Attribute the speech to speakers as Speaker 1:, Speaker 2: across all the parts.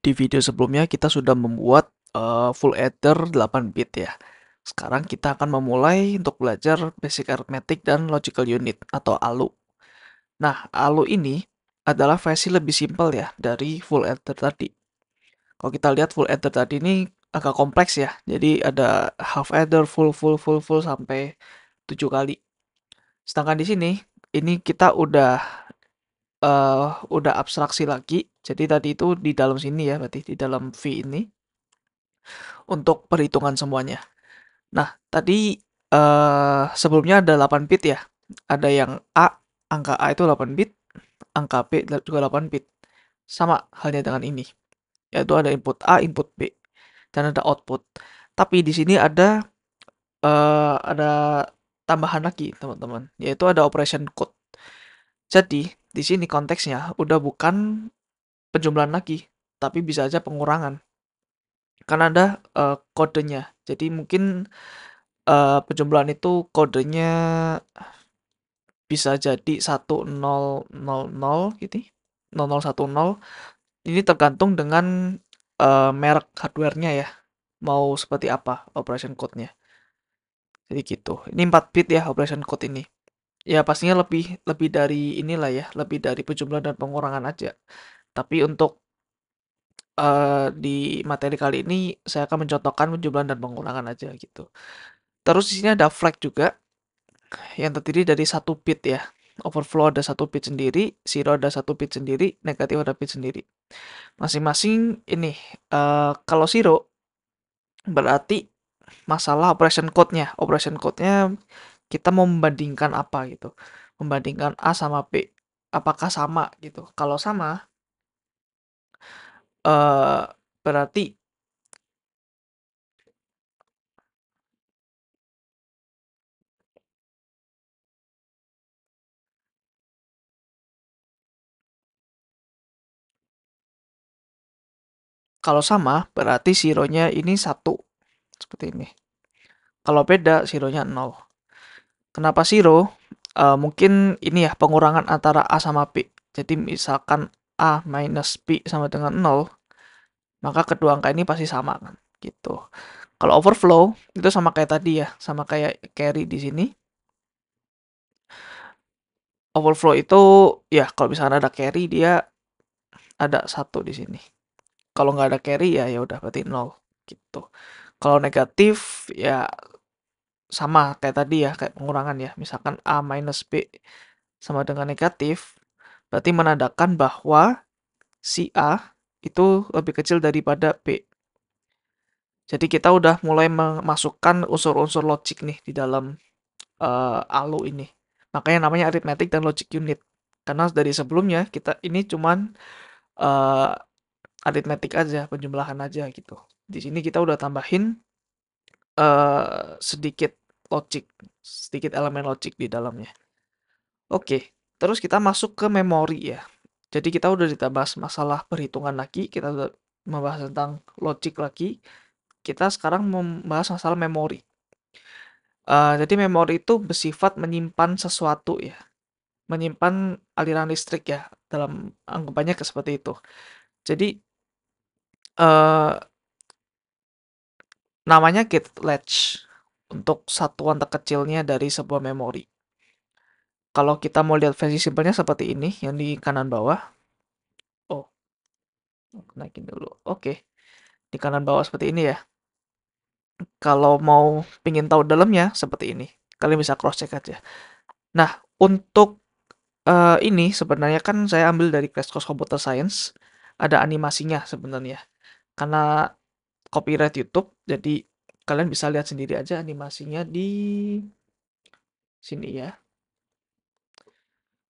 Speaker 1: Di video sebelumnya kita sudah membuat full adder 8 bit ya. Sekarang kita akan memulai untuk belajar basic arithmetic dan logical unit atau ALU. Nah, ALU ini adalah versi lebih simpel ya dari full adder tadi. Kalau kita lihat full adder tadi ini agak kompleks ya. Jadi ada half adder, full sampai 7 kali. Sedangkan di sini ini kita udah abstraksi lagi. Jadi tadi itu di dalam sini ya, berarti di dalam V ini untuk perhitungan semuanya. Nah, tadi sebelumnya ada 8 bit ya. Ada yang A, angka A itu 8 bit, angka B juga 8 bit. Sama halnya dengan ini, yaitu ada input A, input B, dan ada output. Tapi di sini ada tambahan lagi, teman-teman, yaitu ada operation code. Jadi, di sini konteksnya udah bukan penjumlahan lagi, tapi bisa aja pengurangan. Karena ada kodenya. Jadi mungkin penjumlahan itu kodenya bisa jadi 1000 gitu. 0010. Ini tergantung dengan merek hardware-nya ya. Mau seperti apa operation code-nya. Jadi gitu. Ini 4 bit ya operation code ini. Ya pastinya lebih lebih dari inilah ya, lebih dari penjumlahan dan pengurangan aja. Tapi untuk di materi kali ini saya akan mencontohkan penjumlahan dan pengurangan aja gitu. Terus di sini ada flag juga yang terdiri dari 1 bit ya. Overflow ada 1 bit sendiri, zero ada 1 bit sendiri, negatif ada bit sendiri. Masing-masing ini kalau zero berarti masalah operation code-nya. Operation code-nya kita mau membandingkan apa gitu. Membandingkan A sama B. Apakah sama gitu. Kalau sama berarti kalau sama berarti zero-nya ini 1 seperti ini. Kalau beda zero-nya 0. Kenapa zero? Mungkin ini ya pengurangan antara A sama B. Jadi misalkan A minus B sama dengan 0, maka kedua angka ini pasti sama kan gitu. Kalau overflow itu sama kayak tadi ya, sama kayak carry di sini. Overflow itu ya kalau misalkan ada carry dia ada 1 di sini. Kalau nggak ada carry ya ya udah berarti 0 gitu. Kalau negatif ya sama kayak tadi ya, kayak pengurangan ya. Misalkan A minus B sama dengan negatif, berarti menandakan bahwa si A itu lebih kecil daripada B. Jadi kita udah mulai memasukkan unsur-unsur logik nih di dalam ALU ini. Makanya namanya arithmetic dan logic unit. Karena dari sebelumnya kita ini cuman uh, aritmetik aja, penjumlahan aja gitu. Di sini kita udah tambahin sedikit logic, sedikit elemen logic di dalamnya. Oke, terus kita masuk ke memori ya. Jadi kita udah ditambah masalah perhitungan lagi, kita udah membahas tentang logic lagi. Kita sekarang membahas masalah memori. Jadi memori itu bersifat menyimpan sesuatu ya, menyimpan aliran listrik ya, dalam anggapannya seperti itu. Jadi uh, namanya gate latch untuk satuan terkecilnya dari sebuah memori. Kalau kita mau lihat versi simpelnya seperti ini, yang di kanan bawah. Oh, naikin dulu. Oke, di kanan bawah seperti ini ya. Kalau mau pingin tahu dalamnya seperti ini, kalian bisa cross check aja. Nah, untuk ini sebenarnya kan saya ambil dari Crash Course Computer Science. Ada animasinya sebenarnya. Karena copyright YouTube, jadi kalian bisa lihat sendiri aja animasinya di sini ya.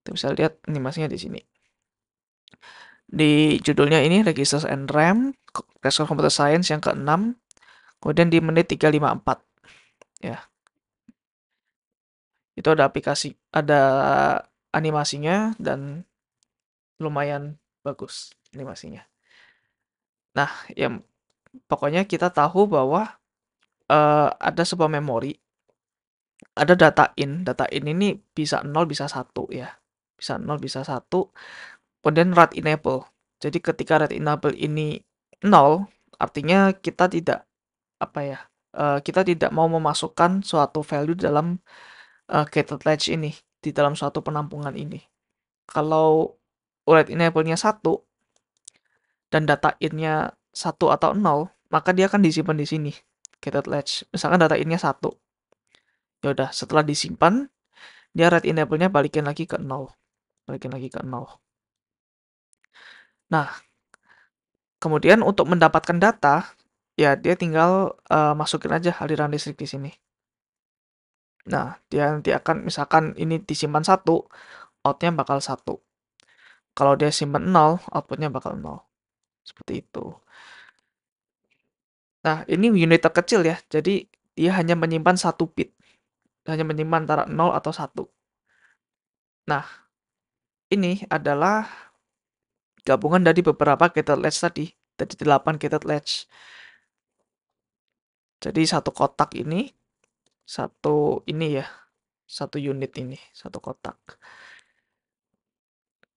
Speaker 1: Kita bisa lihat animasinya di sini. Di judulnya ini Registers and RAM, Crash Course Computer Science yang ke-6. Kemudian di menit 354 ya. Itu ada aplikasi, ada animasinya dan lumayan bagus animasinya. Nah, ya pokoknya kita tahu bahwa ada sebuah memori, ada data in ini bisa 0 bisa 1 ya. Bisa 0 bisa 1. Kemudian write enable. Jadi ketika write enable ini nol, artinya kita tidak apa ya? Kita tidak mau memasukkan suatu value dalam gated latch ini, di dalam suatu penampungan ini. Kalau write enable-nya 1 dan data in-nya 1 atau 0, maka dia akan disimpan di sini, gated latch. Misalkan data in-nya 1. Ya udah, setelah disimpan, dia write enable-nya balikin lagi ke 0. Balikin lagi ke 0. Nah, kemudian untuk mendapatkan data, ya dia tinggal masukin aja aliran listrik di sini. Nah, dia nanti akan, misalkan ini disimpan 1, outnya bakal 1. Kalau dia simpan 0, outputnya bakal 0. Seperti itu. Nah, ini unit terkecil ya. Jadi, dia hanya menyimpan 1 bit. Hanya menyimpan antara 0 atau 1. Nah, ini adalah gabungan dari beberapa gated latch tadi. Dari 8 gated latch. Jadi, satu kotak ini, satu ini ya. Satu unit ini, satu kotak.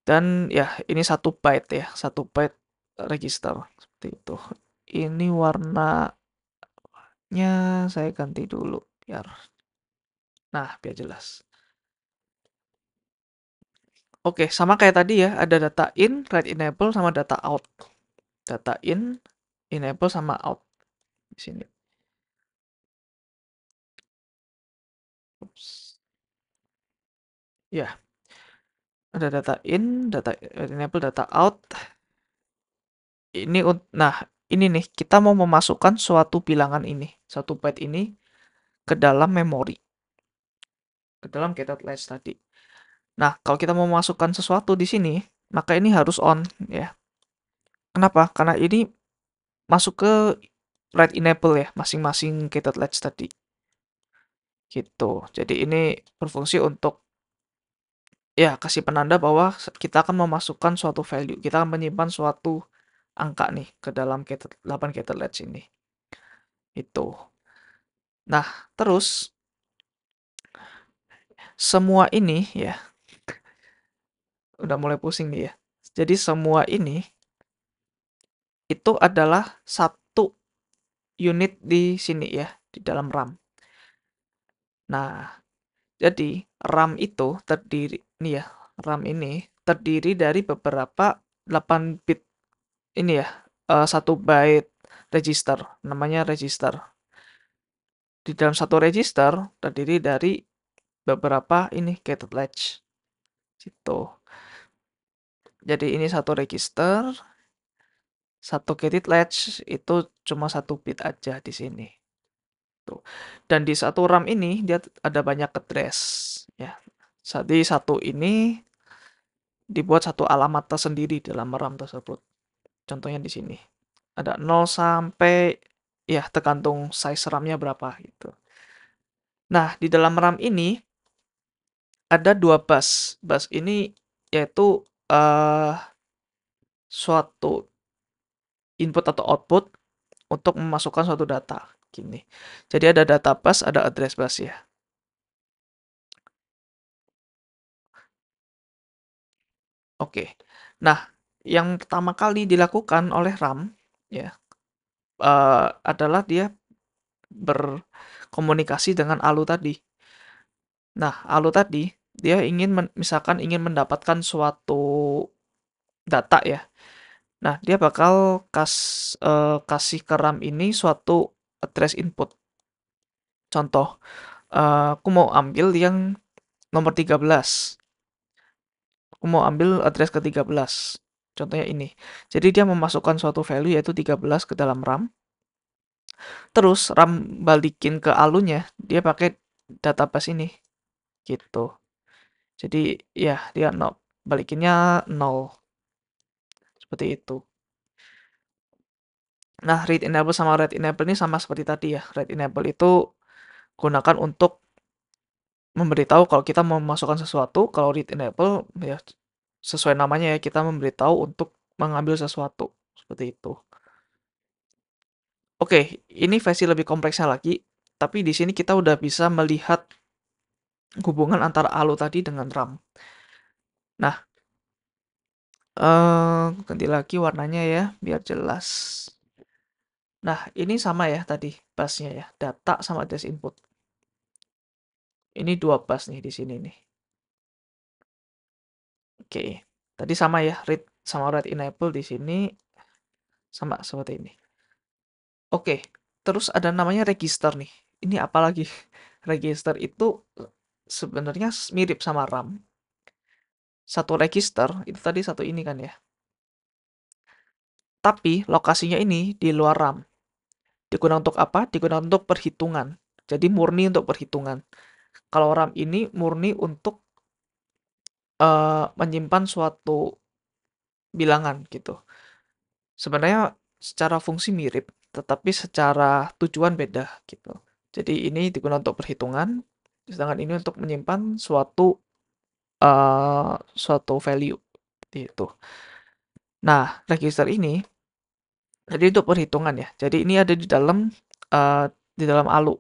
Speaker 1: Dan ya, ini 1 byte ya. 1 byte register. Seperti itu. Ini warnanya saya ganti dulu. Biar jelas. Oke, sama kayak tadi ya, ada data in, write enable, sama data out. Data in, enable, sama out. Di sini. Ups. Ya, ada data in, data enable, data out. Nah, ini nih, kita mau memasukkan suatu bilangan ini, suatu byte ini, ke dalam memori. Ke dalam gated latch tadi. Nah, kalau kita mau memasukkan sesuatu di sini, maka ini harus on, ya. Kenapa? Karena ini masuk ke write enable ya, masing-masing gated latch tadi. Gitu. Jadi ini berfungsi untuk ya kasih penanda bahwa kita akan memasukkan suatu value. Kita akan menyimpan suatu angka nih ke dalam 8 gated latch ini. Itu. Nah, terus semua ini ya udah mulai pusing nih ya. Jadi semua ini itu adalah satu unit di sini ya, di dalam RAM. Nah, jadi RAM itu terdiri nih ya, RAM ini terdiri dari beberapa 8 bit ini ya, 1 byte register, namanya register. Di dalam satu register terdiri dari beberapa ini gated latch. Gitu. Jadi ini satu register, satu gated latch itu cuma 1 bit aja di sini. Tuh. Dan di satu RAM ini dia ada banyak address ya. Jadi satu ini dibuat satu alamat tersendiri dalam RAM tersebut. Contohnya di sini. Ada 0 sampai ya tergantung size RAM-nya berapa gitu. Nah, di dalam RAM ini ada 2 bus. Bus ini yaitu suatu input atau output untuk memasukkan suatu data. Gini. Jadi ada data bus, ada address bus ya. Oke. Nah, yang pertama kali dilakukan oleh RAM ya adalah dia berkomunikasi dengan ALU tadi. Nah, ALU tadi dia misalkan ingin mendapatkan suatu data ya. Nah, dia bakal kasih ke RAM ini suatu address input. Contoh, aku mau ambil yang nomor 13. Aku mau ambil address ke 13. Contohnya ini. Jadi dia memasukkan suatu value yaitu 13 ke dalam RAM. Terus RAM balikin ke ALU-nya, dia pakai database ini. Gitu. Jadi ya dia balikinnya 0. Seperti itu. Nah, read enable sama write enable ini sama seperti tadi ya. Read enable itu gunakan untuk memberitahu kalau kita mau memasukkan sesuatu. Kalau read enable ya sesuai namanya ya, kita memberitahu untuk mengambil sesuatu. Seperti itu. Oke, ini versi lebih kompleksnya lagi. Tapi di sini kita udah bisa melihat hubungan antara ALU tadi dengan RAM. Nah, ganti lagi warnanya ya, biar jelas. Nah, ini sama ya tadi busnya ya, data sama address input. Ini 2 bus nih di sini nih. Oke, tadi sama ya, read sama write enable di sini sama seperti ini. Oke, terus ada namanya register nih. Ini apalagi? Register itu sebenarnya mirip sama RAM. Satu register itu tadi satu ini kan ya. Tapi lokasinya ini di luar RAM. Digunakan untuk apa? Digunakan untuk perhitungan. Jadi murni untuk perhitungan. Kalau RAM ini murni untuk menyimpan suatu bilangan gitu. Sebenarnya secara fungsi mirip, tetapi secara tujuan beda gitu. Jadi ini digunakan untuk perhitungan, sedangkan ini untuk menyimpan suatu value gitu. Nah, register ini jadi untuk perhitungan ya. Jadi ini ada di dalam ALU.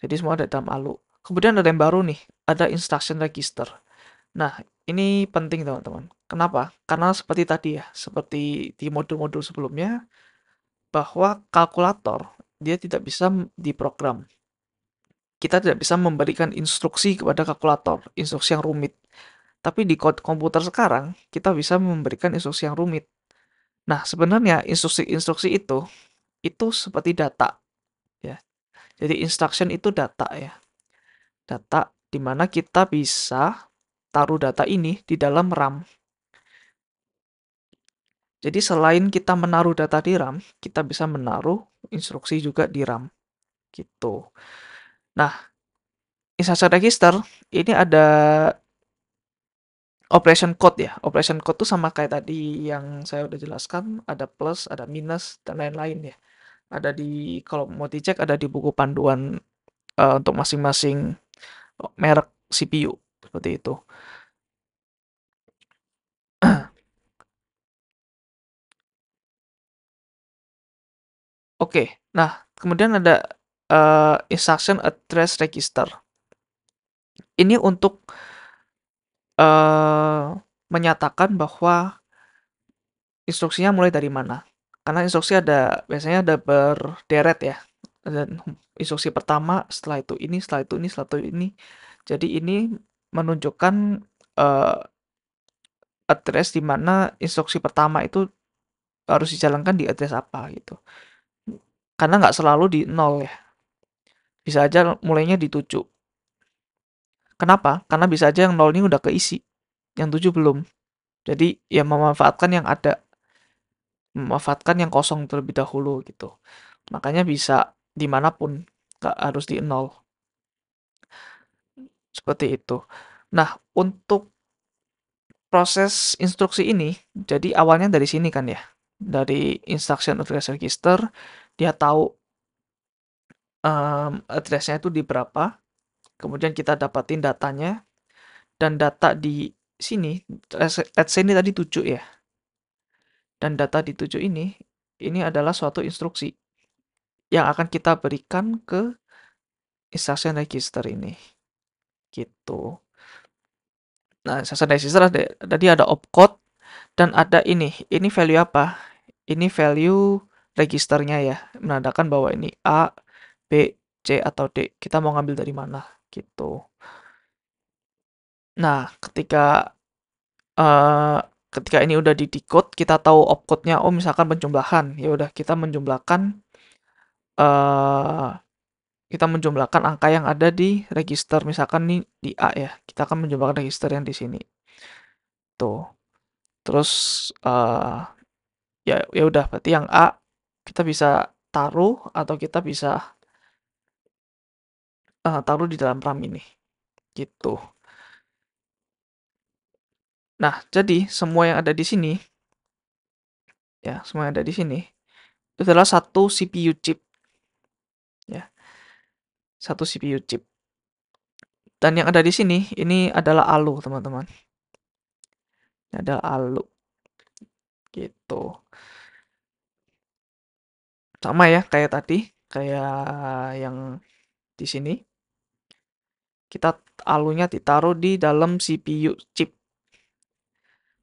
Speaker 1: Jadi semua ada dalam ALU. Kemudian ada yang baru nih, ada instruction register. Nah, ini penting teman-teman. Kenapa? Karena seperti tadi ya, seperti di modul-modul sebelumnya, bahwa kalkulator dia tidak bisa diprogram. Kita tidak bisa memberikan instruksi kepada kalkulator, instruksi yang rumit. Tapi di komputer sekarang, kita bisa memberikan instruksi yang rumit. Nah, sebenarnya instruksi-instruksi itu seperti data, ya. Jadi instruction itu data ya. Data di mana kita bisa taruh data ini di dalam RAM. Jadi selain kita menaruh data di RAM, kita bisa menaruh instruksi juga di RAM gitu. Nah, instruction register ini ada operation code ya. Operation code itu sama kayak tadi yang saya udah jelaskan, ada plus, ada minus dan lain-lain ya. Ada kalau mau dicek ada di buku panduan untuk masing-masing merek CPU seperti itu. Oke, nah kemudian ada instruction address register. Ini untuk menyatakan bahwa instruksinya mulai dari mana. Karena instruksi biasanya ada berderet ya. Dan instruksi pertama, setelah itu ini, setelah itu ini, setelah itu ini. Jadi ini menunjukkan uh, address di mana instruksi pertama itu harus dijalankan di address apa gitu. Karena nggak selalu di 0 ya. Bisa aja mulainya di 7. Kenapa? Karena bisa aja yang 0 ini udah keisi, yang 7 belum. Jadi ya memanfaatkan yang kosong terlebih dahulu gitu. Makanya bisa dimanapun, nggak harus di 0. Seperti itu. Nah, untuk proses instruksi ini, jadi awalnya dari sini kan ya. Dari instruction address register, dia tahu address-nya itu di berapa, kemudian kita dapatin datanya, dan data di sini, let's say ini tadi 7 ya. Dan data di 7 ini adalah suatu instruksi yang akan kita berikan ke instruction register ini. Gitu. Nah, instruction register tadi ada opcode dan ada ini value apa? Ini value registernya ya, menandakan bahwa ini A, B, C, atau D. Kita mau ngambil dari mana, gitu. Nah, uh, ketika ini udah di decode, kita tahu opcode-nya, oh misalkan penjumlahan, ya udah uh, kita menjumlahkan angka yang ada di register, misalkan nih di A ya, kita akan menjumlahkan register yang di sini. Tuh. Terus ya udah berarti yang A kita bisa taruh atau kita bisa taruh di dalam RAM ini gitu. Nah, jadi semua yang ada di sini ya, semua yang ada di sini itu adalah satu CPU chip ya, satu CPU chip. Dan yang ada di sini ini adalah ALU, teman-teman. Ini adalah ALU gitu. Sama ya kayak tadi, kayak yang di sini. Kita ALU-nya ditaruh di dalam CPU chip.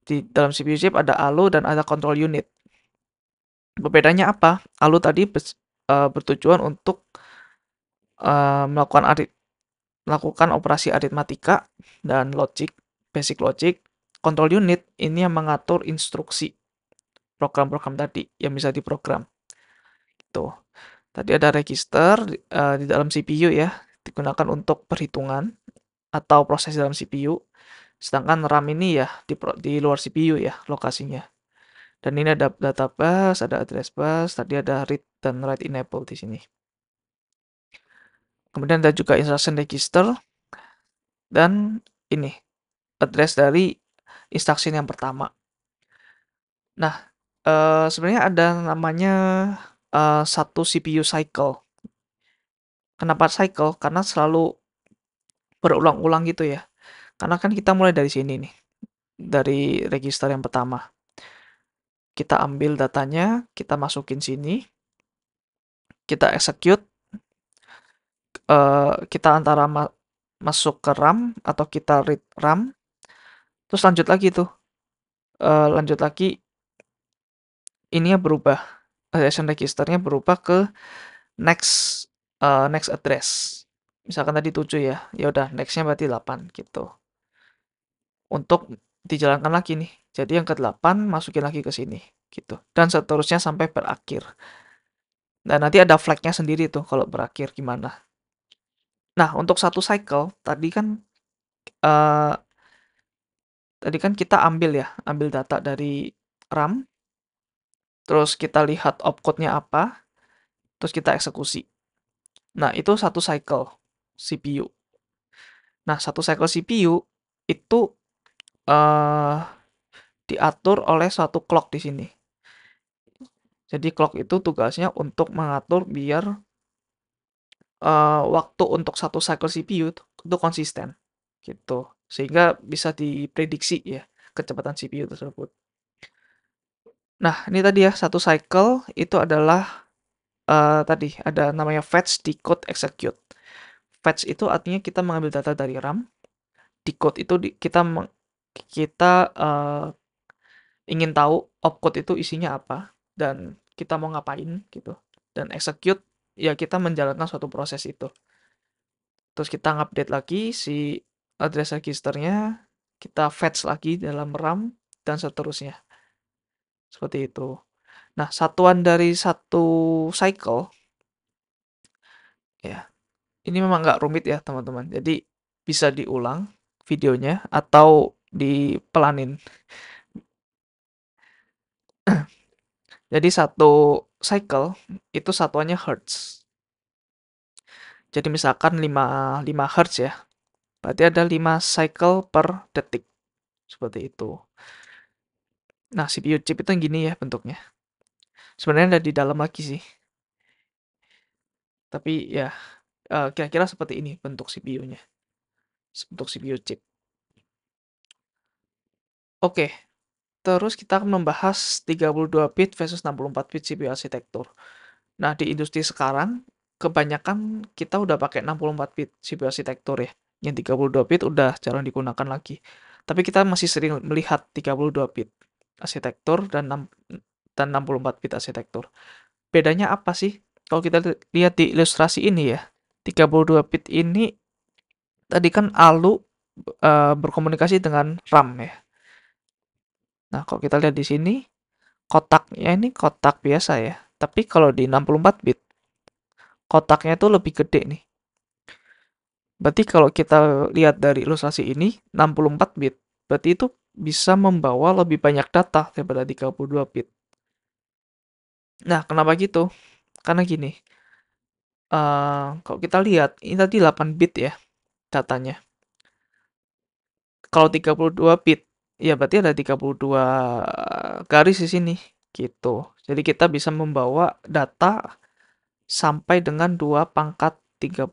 Speaker 1: Di dalam CPU chip ada ALU dan ada control unit. Perbedaannya apa? ALU tadi bertujuan untuk melakukan operasi aritmatika dan logic, basic logic. Control unit ini yang mengatur instruksi program-program tadi yang bisa diprogram. Tuh, tadi ada register di dalam CPU ya, digunakan untuk perhitungan atau proses dalam CPU. Sedangkan RAM ini ya di luar CPU ya lokasinya. Dan ini ada data bus, ada address bus, tadi ada read dan write enable di sini. Kemudian ada juga instruction register dan ini address dari instruction yang pertama. Nah, sebenarnya ada namanya satu CPU cycle. Kenapa cycle? Karena selalu berulang-ulang gitu ya. Karena kan kita mulai dari sini nih, dari register yang pertama. Kita ambil datanya, kita masukin sini, kita execute, kita antara masuk ke RAM atau kita read RAM, terus lanjut lagi tuh, lanjut lagi ininya berubah, session registernya berubah ke next next address. Misalkan tadi 7 ya, ya udah nextnya berarti 8 gitu. Untuk dijalankan lagi nih. Jadi yang ke-8 masukin lagi ke sini gitu. Dan seterusnya sampai berakhir. Dan nanti ada flagnya sendiri tuh kalau berakhir gimana. Nah, untuk satu cycle uh, tadi kan kita ambil data dari RAM, terus kita lihat opcode-nya apa, terus kita eksekusi. Nah, itu satu cycle CPU. Nah, satu cycle CPU itu uh, diatur oleh suatu clock di sini. Jadi clock itu tugasnya untuk mengatur biar waktu untuk satu cycle CPU itu konsisten gitu. Sehingga bisa diprediksi ya kecepatan CPU tersebut. Nah, ini tadi ya satu cycle itu adalah tadi ada namanya fetch, decode, execute. Fetch itu artinya kita mengambil data dari RAM. Decode itu kita ingin tahu opcode itu isinya apa dan kita mau ngapain gitu. Dan execute ya kita menjalankan suatu proses itu. Terus kita ngupdate lagi si address registernya, kita fetch lagi dalam RAM dan seterusnya. Seperti itu. Nah, satuan dari satu cycle ya. Ini memang nggak rumit ya, teman-teman. Jadi bisa diulang videonya atau dipelanin. Jadi satu cycle itu satuannya hertz. Jadi misalkan 5 hertz ya. Berarti ada 5 cycle per detik. Seperti itu. Nah, CPU chip itu yang gini ya bentuknya. Sebenarnya ada di dalam lagi sih. Tapi ya kira-kira seperti ini bentuk CPU-nya. Bentuk CPU chip. Oke, terus kita akan membahas 32 bit versus 64 bit CPU arsitektur. Nah, di industri sekarang, kebanyakan kita udah pakai 64 bit CPU arsitektur ya. Yang 32 bit udah jarang digunakan lagi. Tapi kita masih sering melihat 32 bit arsitektur dan 64 bit arsitektur. Bedanya apa sih? Kalau kita lihat di ilustrasi ini ya, 32 bit ini tadi kan ALU berkomunikasi dengan RAM ya. Nah, kalau kita lihat di sini, kotaknya ini kotak biasa ya. Tapi kalau di 64 bit, kotaknya itu lebih gede nih. Berarti kalau kita lihat dari ilustrasi ini, 64 bit, berarti itu bisa membawa lebih banyak data daripada 32 bit. Nah, kenapa gitu? Karena gini, kalau kita lihat, ini tadi 8 bit ya datanya. Kalau 32 bit, ya berarti ada 32 garis di sini, gitu. Jadi kita bisa membawa data sampai dengan 2 pangkat 31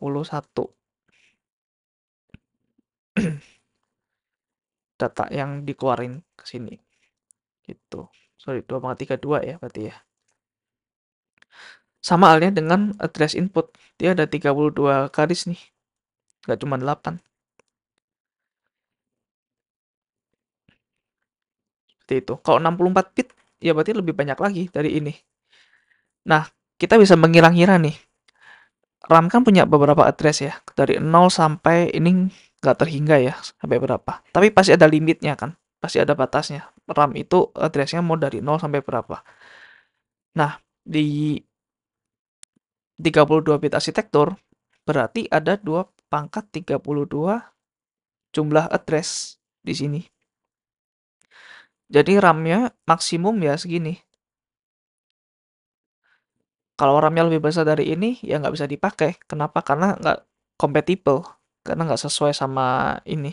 Speaker 1: data yang dikeluarin ke sini, gitu. Sorry, 2 pangkat 32 ya berarti ya. Sama halnya dengan address input, dia ada 32 garis nih, nggak cuma 8. Seperti itu. Kalau 64 bit, ya berarti lebih banyak lagi dari ini. Nah, kita bisa mengira-ngira nih, RAM kan punya beberapa address ya, dari 0 sampai ini nggak terhingga ya, sampai berapa. Tapi pasti ada limitnya kan, pasti ada batasnya. RAM itu addressnya mau dari 0 sampai berapa. Nah, di 32 bit arsitektur, berarti ada 2 pangkat 32 jumlah address di sini. Jadi RAM-nya maksimum ya segini. Kalau RAM-nya lebih besar dari ini, ya nggak bisa dipakai. Kenapa? Karena nggak compatible. Karena nggak sesuai sama ini.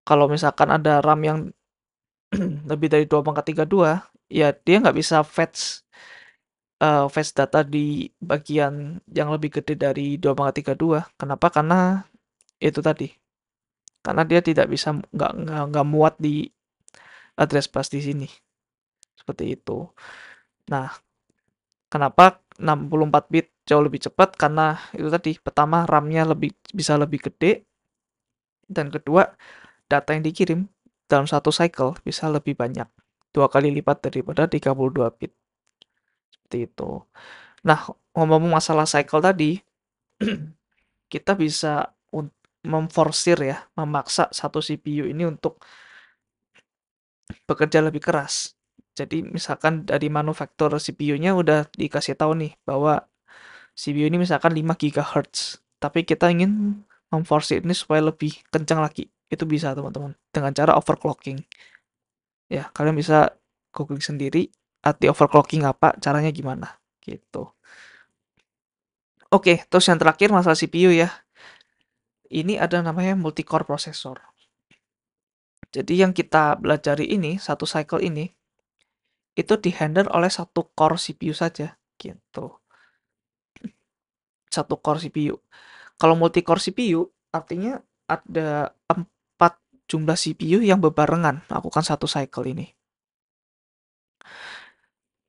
Speaker 1: Kalau misalkan ada RAM yang lebih dari 2 pangkat 32, ya dia nggak bisa fetch data di bagian yang lebih gede dari 2 pangkat 32. Kenapa? Karena itu tadi. Karena dia tidak bisa, nggak muat di address bus di sini. Seperti itu. Nah, kenapa 64 bit jauh lebih cepat? Karena itu tadi, pertama RAM-nya bisa lebih gede, dan kedua data yang dikirim dalam satu cycle bisa lebih banyak, 2 kali lipat daripada 32 bit. Seperti itu. Nah, ngomong masalah cycle tadi, kita bisa memforsir ya, memaksa satu CPU ini untuk bekerja lebih keras. Jadi misalkan dari manufaktur CPU-nya udah dikasih tahu nih bahwa CPU ini misalkan 5 GHz, tapi kita ingin memforce ini supaya lebih kencang lagi. Itu bisa teman-teman, dengan cara overclocking. Ya, kalian bisa googling sendiri, arti overclocking apa, caranya gimana, gitu. Oke, terus yang terakhir masalah CPU ya. Ini ada namanya multi-core processor. Jadi yang kita belajari ini, satu cycle ini, itu dihandle oleh satu core CPU saja, gitu. Satu core CPU. Kalau multi-core CPU, artinya ada 4 jumlah CPU yang berbarengan melakukan satu cycle ini.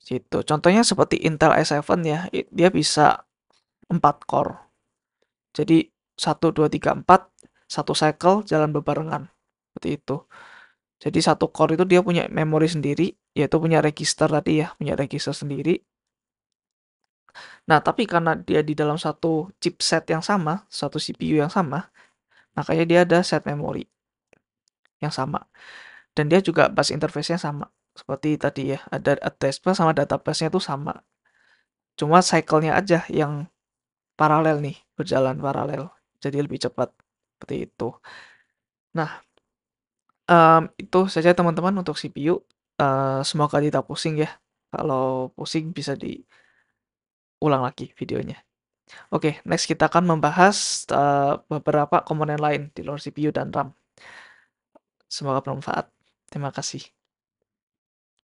Speaker 1: Gitu. Contohnya seperti Intel i7 ya, dia bisa 4 core. Jadi 1, 2, 3, 4, satu cycle jalan berbarengan. Seperti itu. Jadi satu core itu dia punya memori sendiri, yaitu punya register tadi ya, punya register sendiri. Nah, tapi karena dia di dalam satu chipset yang sama, satu CPU yang sama, makanya dia ada set memori yang sama. Dan dia juga bus interface-nya sama. Seperti tadi ya, ada address bus sama data bus-nya itu sama. Cuma cycle-nya aja yang paralel nih, berjalan paralel. Jadi lebih cepat. Seperti itu. Nah, itu saja teman-teman untuk CPU. Semoga tidak pusing ya. Kalau pusing bisa diulang lagi videonya. Oke, next kita akan membahas beberapa komponen lain di luar CPU dan RAM. Semoga bermanfaat. Terima kasih.